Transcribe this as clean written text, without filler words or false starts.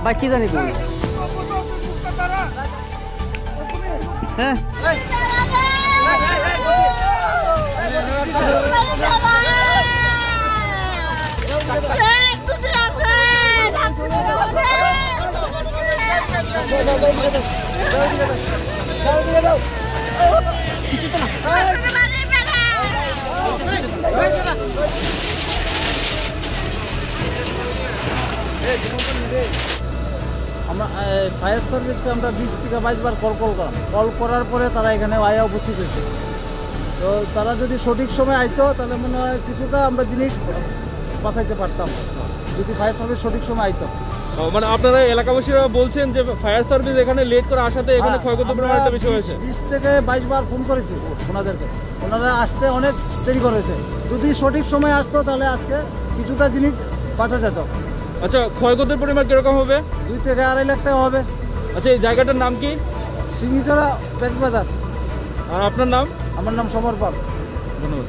Bike কি জানি তুমি হ্যাঁ আমরা ফায়ার সার্ভিসকে আমরা 20 থেকে 22 বার কল করার পরে তারা এখানে আয়া উপস্থিত হয়েছে। তো তারা যদি সঠিক সময় আইতো তাহলে মনে হয় কিছুটা আমরা জিনিস বাঁচাইতে পারতাম, যদি ফায়ার সার্ভিস সঠিক সময় আইতো। মানে আপনারা এলাকাবাসীরা বলছেন যে ফায়ার সার্ভিস এখানে লেট করে আসাতে এখানে ক্ষয়ক্ষতির পরিমাণটা বেশি হয়েছে। 20 থেকে 22 বার ফোন করেছি ওনাদেরকে, ওনারা আসতে অনেক দেরি করেছে। যদি সঠিক সময় আসতো তাহলে আজকে কিছুটা জিনিস বাঁচা যেত। আচ্ছা, ক্ষয়ক্ষতির পরিমাণ কিরকম হবে? 2 থেকে 2.5 লাখ টাকা হবে। আচ্ছা, এই জায়গাটার নাম কি? সিঙ্গিচড়া ব্যাগ বাজার। আর আপনার নাম? আমার নাম সমর পাল। ধন্যবাদ।